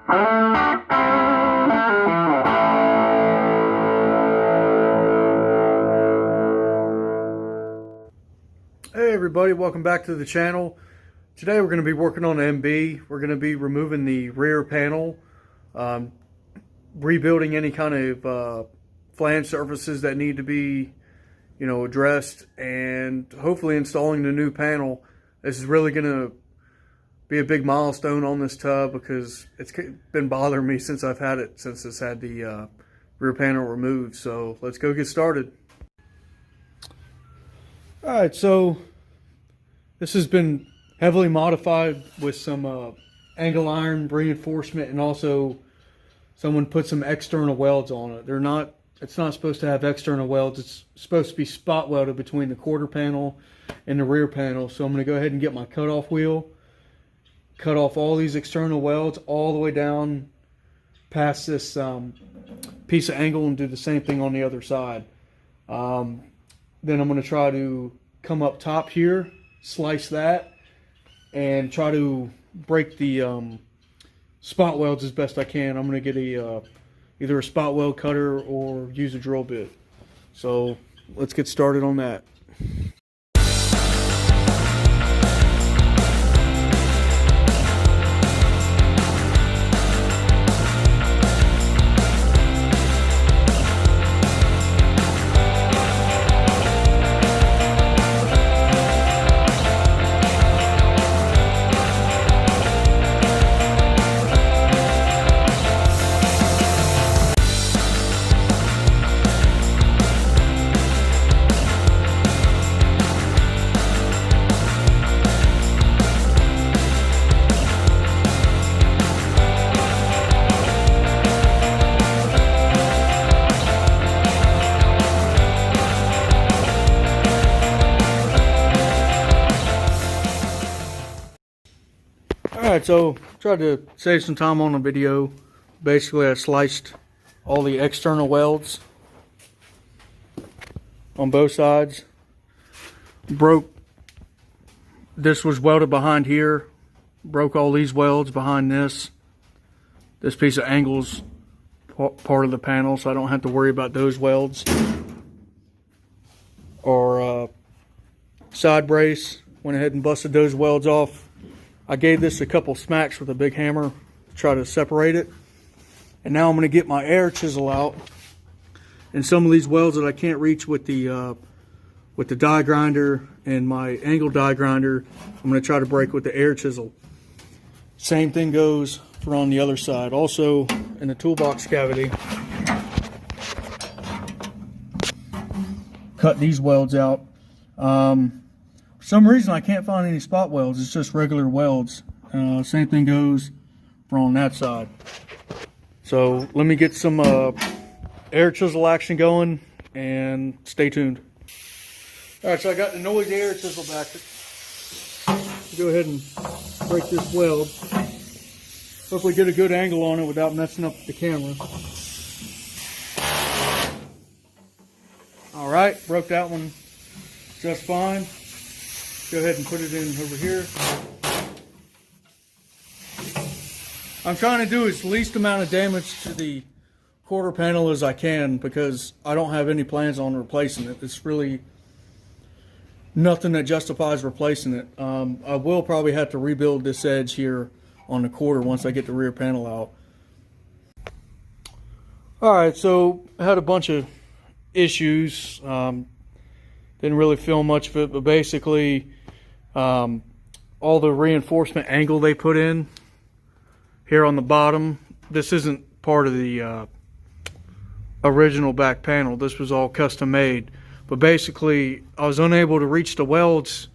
Hey everybody, welcome back to the channel. Today we're going to be working on MB. We're going to be removing the rear panel, rebuilding any kind of flange surfaces that need to be, addressed, and hopefully installing the new panel. This is really going to be a big milestone on this tub because it's been bothering me since I've had it, since it's had the rear panel removed. So let's go get started. Alright, so this has been heavily modified with some angle iron reinforcement, and also someone put some external welds on it. It's not supposed to have external welds. It's supposed to be spot welded between the quarter panel and the rear panel. So I'm going to go ahead and get my cutoff wheel, cut off all these external welds all the way down past this piece of angle, and do the same thing on the other side. Then I'm going to try to come up top here, slice that, and try to break the spot welds as best I can. I'm going to get either a spot weld cutter or use a drill bit. So let's get started on that. Alright, so tried to save some time on the video. Basically, I sliced all the external welds on both sides. This was welded behind here. Broke all these welds behind this. This piece of angle's part of the panel, so I don't have to worry about those welds. Or side brace. Went ahead and busted those welds off. I gave this a couple smacks with a big hammer to try to separate it. And now I'm going to get my air chisel out. And some of these welds that I can't reach with the die grinder and my angle die grinder, I'm going to try to break with the air chisel. Same thing goes for on the other side. Also in the toolbox cavity, cut these welds out. For some reason I can't find any spot welds. It's just regular welds. Same thing goes for on that side. So let me get some air chisel action going and stay tuned. Alright, so I got the noisy air chisel back. Go ahead and break this weld. Hopefully get a good angle on it without messing up the camera. Alright, broke that one just fine. Go ahead and put it in over here. I'm trying to do as least amount of damage to the quarter panel as I can because I don't have any plans on replacing it. It's really nothing that justifies replacing it. I will probably have to rebuild this edge here on the quarter once I get the rear panel out. Alright, so I had a bunch of issues. Didn't really feel much of it, but basically all the reinforcement angle they put in here on the bottom, this isn't part of the original back panel. This was all custom made, but basically I was unable to reach the welds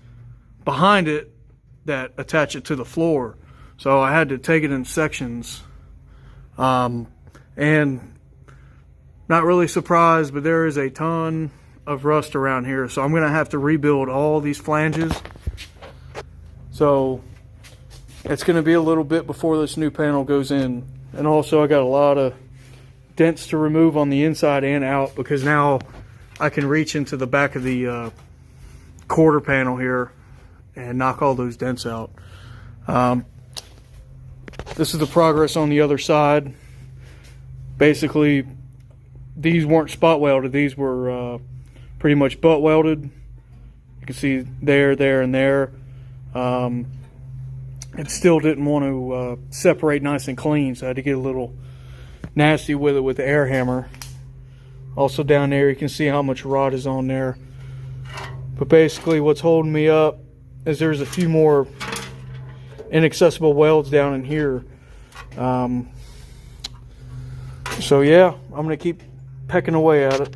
behind it that attach it to the floor, so I had to take it in sections. And not really surprised, but there is a ton of rust around here, so I'm gonna have to rebuild all these flanges. So it's gonna be a little bit before this new panel goes in. And also I got a lot of dents to remove on the inside and out, because now I can reach into the back of the quarter panel here and knock all those dents out. This is the progress on the other side. Basically, these weren't spot welded. These were pretty much butt welded. You can see there, and there. It still didn't want to separate nice and clean, so I had to get a little nasty with it with the air hammer. Also down there, you can see how much rod is on there. But basically, what's holding me up is there's a few more inaccessible welds down in here. So yeah, I'm gonna keep pecking away at it.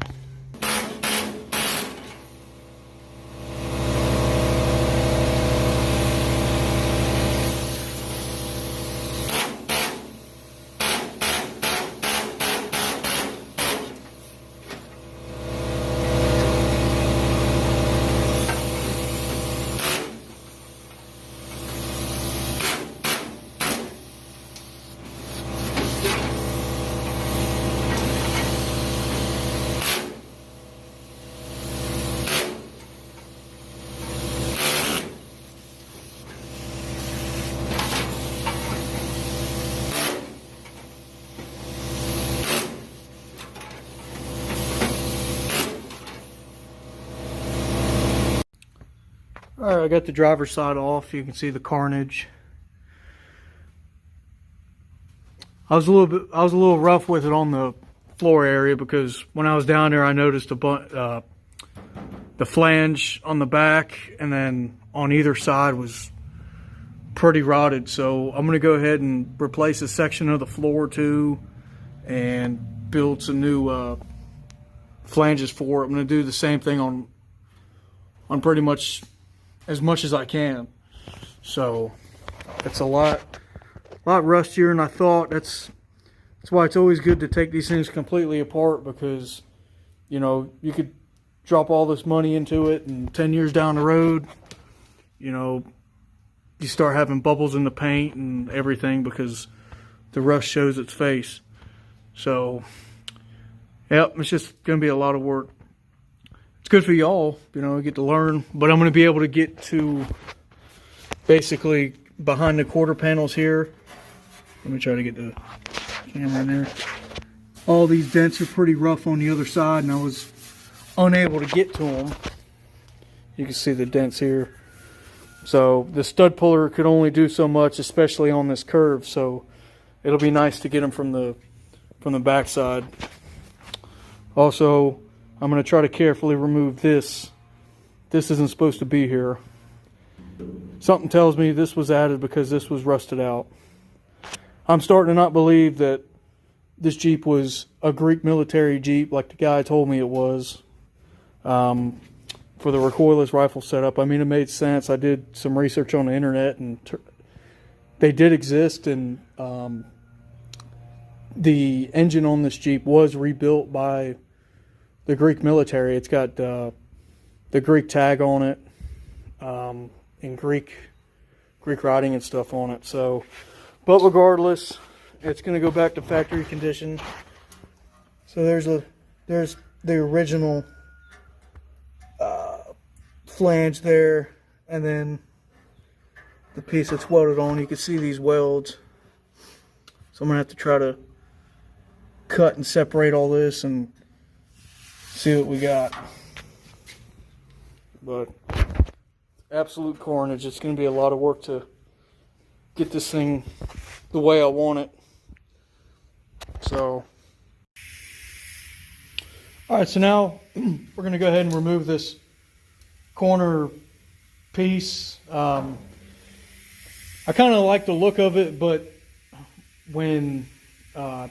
Alright, I got the driver's side off. You can see the carnage. I was a little rough with it on the floor area because when I was down there, I noticed the flange on the back and then on either side was pretty rotted. So I'm going to go ahead and replace a section of the floor too and build some new flanges for it. I'm going to do the same thing on pretty much as much as I can. So it's a lot rustier than I thought. That's why it's always good to take these things completely apart, because you know, you could drop all this money into it and 10 years down the road, you know, you start having bubbles in the paint and everything because the rust shows its face. So yep, it's just gonna be a lot of work. It's good for y'all, you know, get to learn, but I'm going to be able to get to basically behind the quarter panels here. Let me try to get the camera in there. All these dents are pretty rough on the other side, and I was unable to get to them. You can see the dents here. So the stud puller could only do so much, especially on this curve. So it'll be nice to get them from the back side. Also, I'm going to try to carefully remove this. This isn't supposed to be here. Something tells me this was added because this was rusted out. I'm starting to not believe that this Jeep was a Greek military Jeep like the guy told me it was. For the recoilless rifle setup, I mean, it made sense. I did some research on the internet and they did exist, and the engine on this Jeep was rebuilt by the Greek military. It's got the Greek tag on it, and Greek writing and stuff on it. So, but regardless, it's going to go back to factory condition. So there's the original flange there, and then the piece that's welded on. You can see these welds. So I'm going to have to try to cut and separate all this and see what we got. But absolute carnage. It's going to be a lot of work to get this thing the way I want it. So alright, so now we're going to go ahead and remove this corner piece. I kind of like the look of it, but when I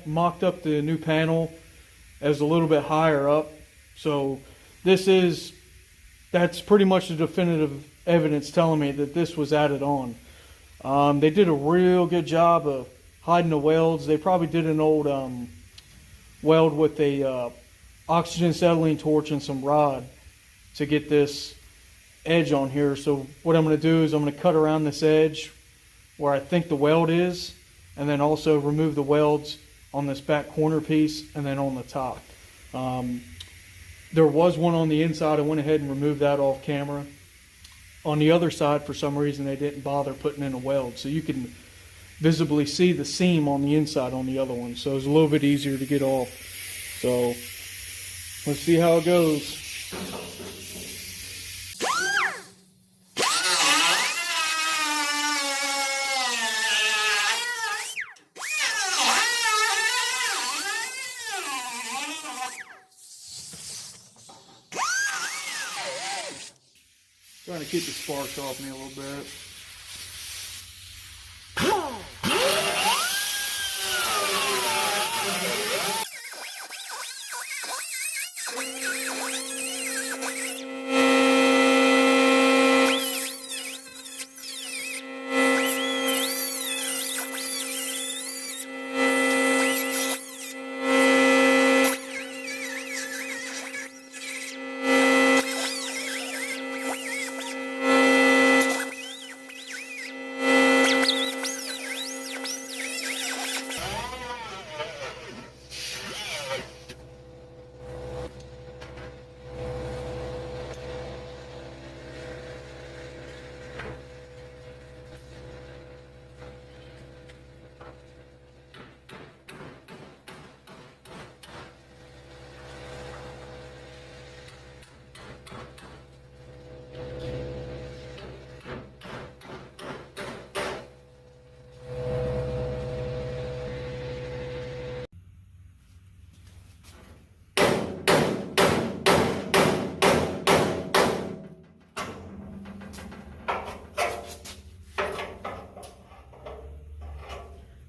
mocked up the new panel, it was a little bit higher up. So that's pretty much the definitive evidence telling me that this was added on. They did a real good job of hiding the welds. They probably did an old weld with a oxygen acetylene torch and some rod to get this edge on here. So what I'm going to do is I'm going to cut around this edge where I think the weld is, and then also remove the welds on this back corner piece and then on the top. There was one on the inside. I went ahead and removed that off camera. On the other side, for some reason, they didn't bother putting in a weld. So you can visibly see the seam on the inside on the other one. So it's a little bit easier to get off. So let's see how it goes. Trying to keep the sparks off me a little bit.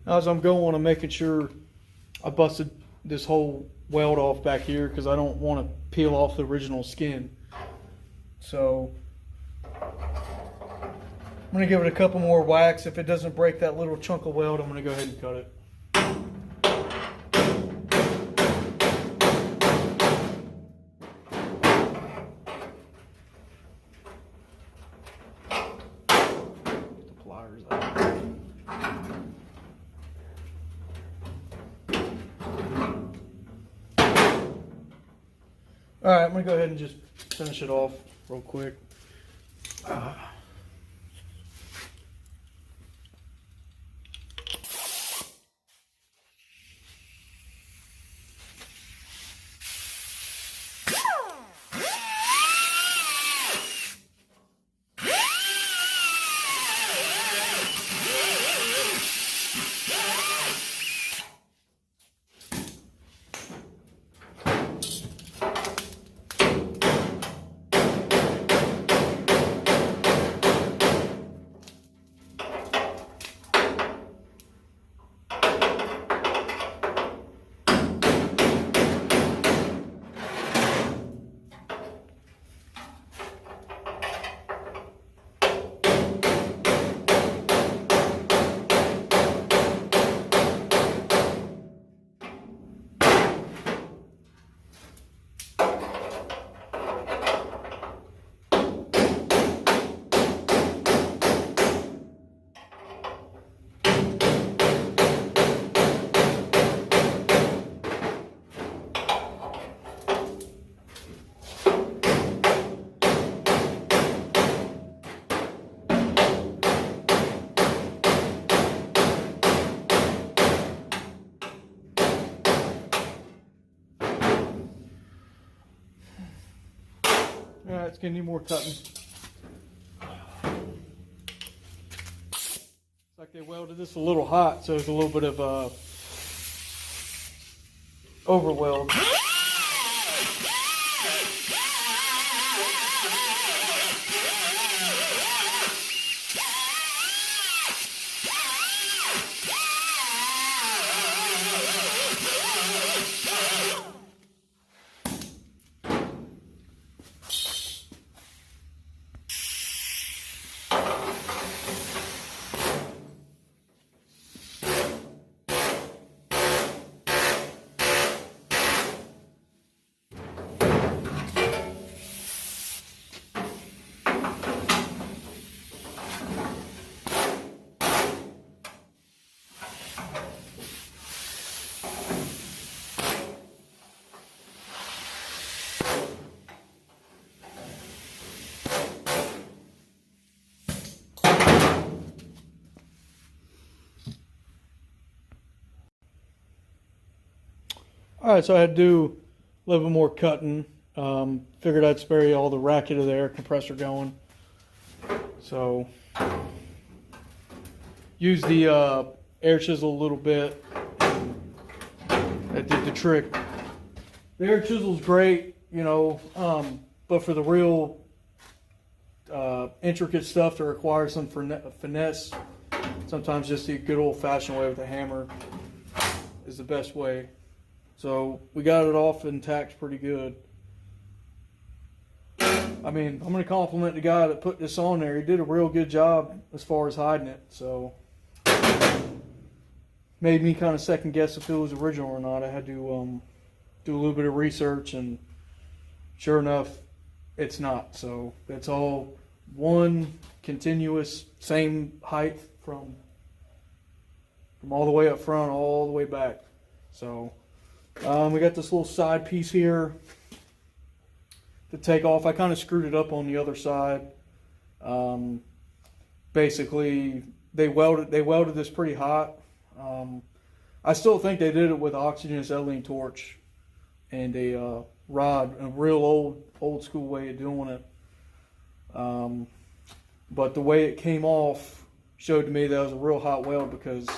As I'm going, I'm making sure I busted this whole weld off back here because I don't want to peel off the original skin. So I'm going to give it a couple more whacks. If it doesn't break that little chunk of weld, I'm going to go ahead and cut it. Get the pliers out. All right, I'm going to go ahead and just finish it off real quick. Alright, it's gonna need more cutting. It's like they welded this a little hot, so there's a little bit of overweld. All right, so I had to do a little bit more cutting. Figured I'd spare you all the racket of the air compressor going. So use the air chisel a little bit. That did the trick. The air chisel's great, you know, but for the real intricate stuff that requires some finesse, sometimes just the good old-fashioned way with a hammer is the best way. So we got it off intact pretty good. I mean, I'm going to compliment the guy that put this on there. He did a real good job as far as hiding it. So made me kind of second guess if it was original or not. I had to do a little bit of research, and sure enough, it's not. So it's all one continuous, same height from all the way up front, all the way back. So we got this little side piece here to take off. I kind of screwed it up on the other side. Basically, they welded this pretty hot. I still think they did it with oxygen acetylene torch and a rod, a real old school way of doing it. But the way it came off showed to me that it was a real hot weld, because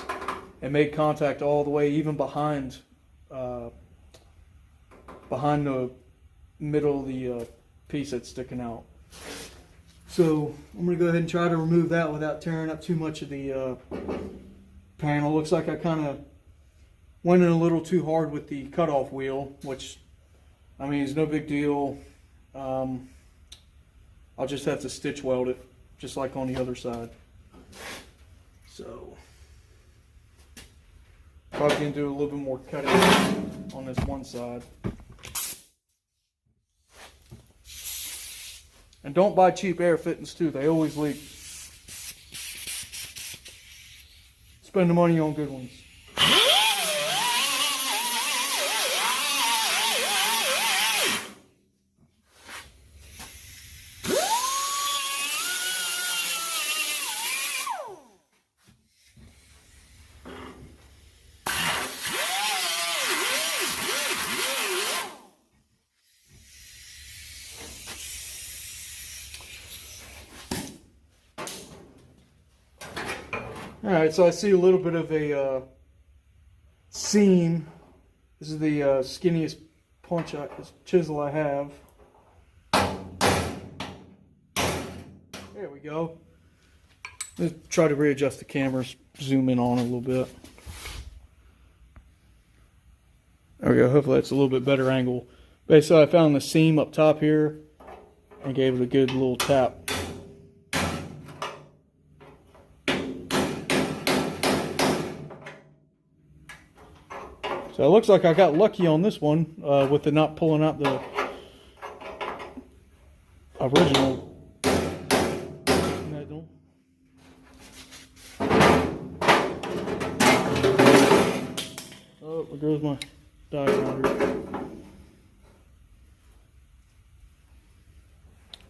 it made contact all the way, even behind the middle of the piece that's sticking out. So I'm going to go ahead and try to remove that without tearing up too much of the panel. Looks like I kind of went in a little too hard with the cutoff wheel, which, I mean, is no big deal. I'll just have to stitch weld it, just like on the other side. So probably going to do a little bit more cutting on this one side. And don't buy cheap air fittings too, they always leak. Spend the money on good ones. Alright, so I see a little bit of a seam. This is the skinniest chisel I have. There we go. Let's try to readjust the camera, zoom in on it a little bit. There we go, hopefully that's a little bit better angle. Basically, I found the seam up top here and gave it a good little tap. So it looks like I got lucky on this one with it not pulling out the original metal. Oh, there goes my die grinder.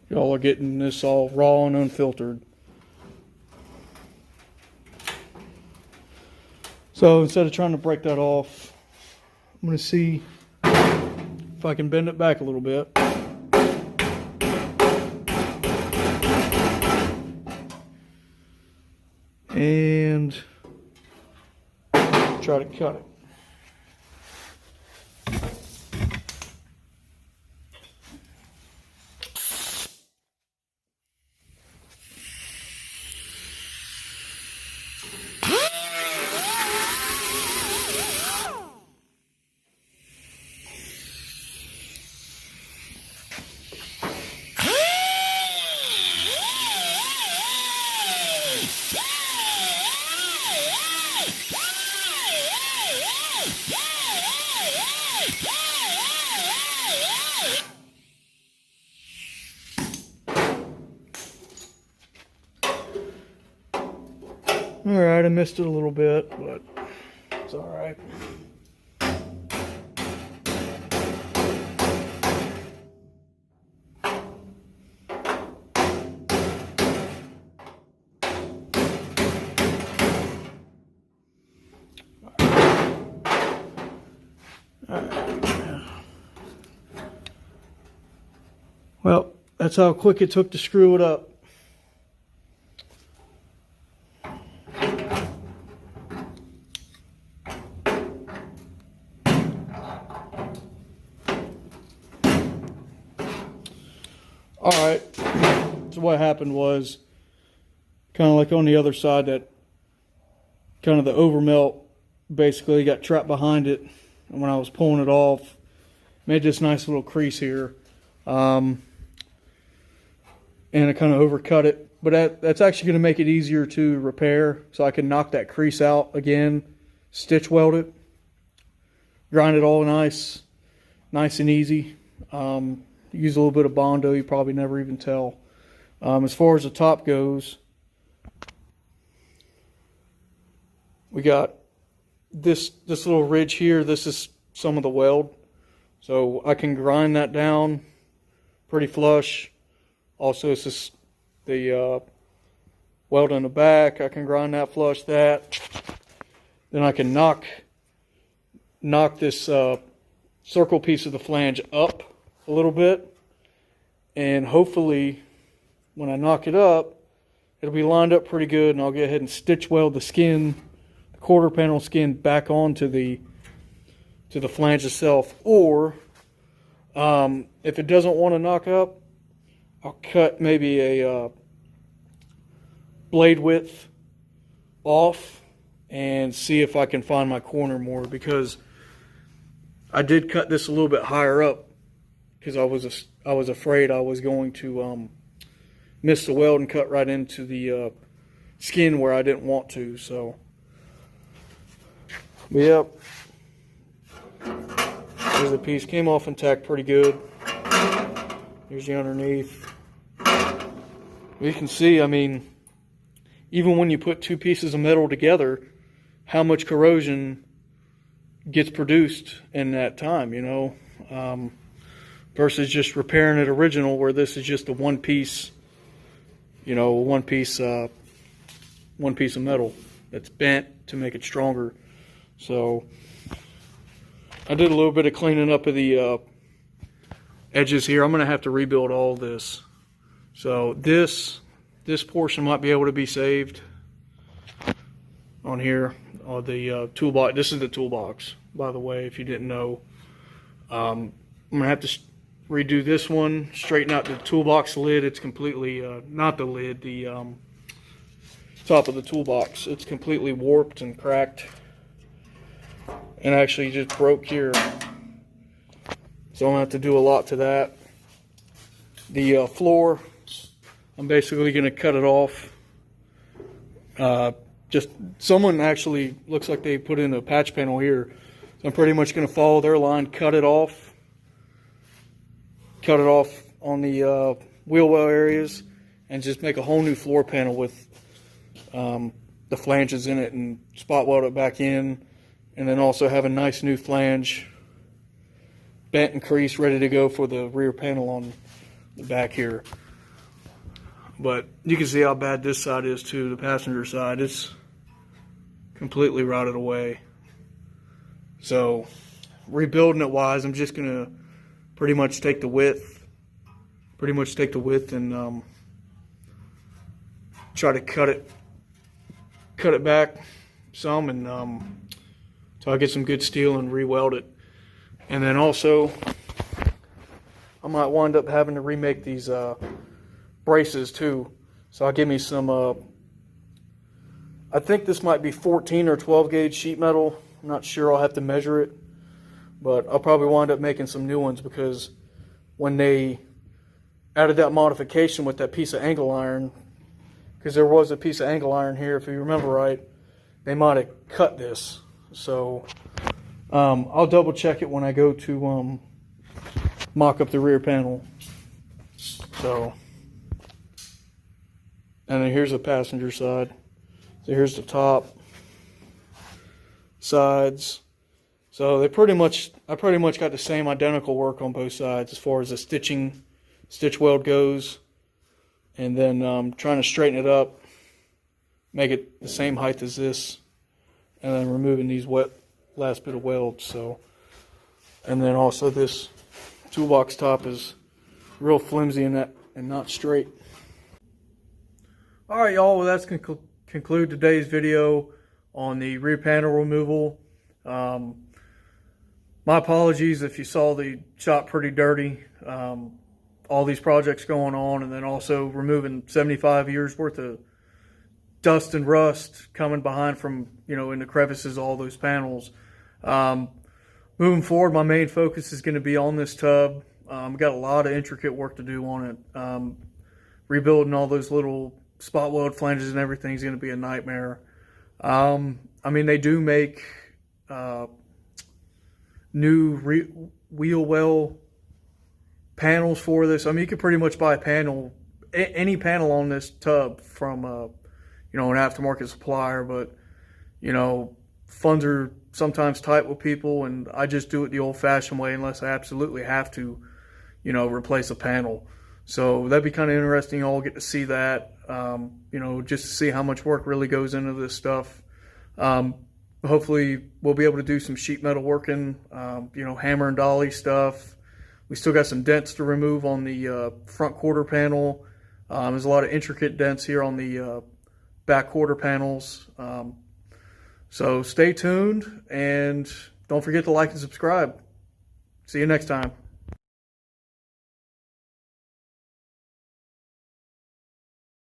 Y'all are getting this all raw and unfiltered. So instead of trying to break that off, I'm going to see if I can bend it back a little bit. And try to cut it. Alright, I missed it a little bit, but it's alright. Well, that's how quick it took to screw it up. All right, so what happened was, kind of like on the other side, that kind of the overmelt basically got trapped behind it. And when I was pulling it off, made this nice little crease here. And I kind of overcut it. But that's actually going to make it easier to repair. So I can knock that crease out again, stitch weld it, grind it all nice and easy. Use a little bit of Bondo, you probably never even tell. As far as the top goes, we got this little ridge here. This is some of the weld. So I can grind that down pretty flush. Also, this is the weld in the back. I can grind that flush that. Then I can knock this circle piece of the flange up a little bit, and hopefully when I knock it up, it'll be lined up pretty good, and I'll go ahead and stitch weld the skin, the quarter panel skin, back onto the flange itself. Or if it doesn't want to knock up, I'll cut maybe a blade width off and see if I can find my corner more, because I did cut this a little bit higher up because I was afraid I was going to miss the weld and cut right into the skin where I didn't want to. So, yep. Here's the piece. Came off intact pretty good. Here's the underneath. You can see, I mean, even when you put two pieces of metal together, how much corrosion gets produced in that time, you know, versus just repairing it original, where this is just a one piece, you know, one piece of metal that's bent to make it stronger. So I did a little bit of cleaning up of the edges here. I'm going to have to rebuild all this. So this portion might be able to be saved on here. The toolbox. This is the toolbox, by the way, if you didn't know. I'm going to have to redo this one, straighten out the toolbox lid. It's completely, not the lid, the top of the toolbox. It's completely warped and cracked, and actually just broke here. So I'm going to have to do a lot to that. The floor, I'm basically going to cut it off. Just someone actually looks like they put in a patch panel here. So I'm pretty much going to follow their line, cut it off on the wheel well areas, and just make a whole new floor panel with the flanges in it, and spot weld it back in, and then also have a nice new flange, bent and creased, ready to go for the rear panel on the back here. But you can see how bad this side is too, the passenger side. It's completely rotted away. So rebuilding it wise, I'm just gonna pretty much take the width and try to cut it back some, and so I get some good steel and re-weld it. And then also I might wind up having to remake these braces too. So I'll give me some I think this might be 14 or 12 gauge sheet metal. I'm not sure, I'll have to measure it, but I'll probably wind up making some new ones, because when they added that modification with that piece of angle iron, because there was a piece of angle iron here, if you remember right, they might have cut this. So I'll double check it when I go to mock up the rear panel. So, and then here's the passenger side. So here's the top, sides. So I pretty much got the same identical work on both sides as far as the stitch weld goes. And then trying to straighten it up, make it the same height as this, and then removing these last bit of welds. So And then also this toolbox top is real flimsy and not straight. All right, y'all. Well, that's conclude today's video on the rear panel removal. My apologies if you saw the shop pretty dirty. All these projects going on, and then also removing 75 years worth of dust and rust coming behind from, in the crevices, all those panels. Moving forward, my main focus is going to be on this tub. We've got a lot of intricate work to do on it. Rebuilding all those little spot weld flanges and everything is going to be a nightmare. I mean, they do make new wheel well panels for this. I mean, you could pretty much buy a panel, any panel on this tub from an aftermarket supplier, but funds are sometimes tight with people, and I just do it the old-fashioned way unless I absolutely have to replace a panel. So that'd be kind of interesting. You'll all get to see that, just to see how much work really goes into this stuff. Hopefully we'll be able to do some sheet metal working, hammer and dolly stuff. We still got some dents to remove on the front quarter panel. There's a lot of intricate dents here on the back quarter panels. So stay tuned, and don't forget to like and subscribe. See you next time.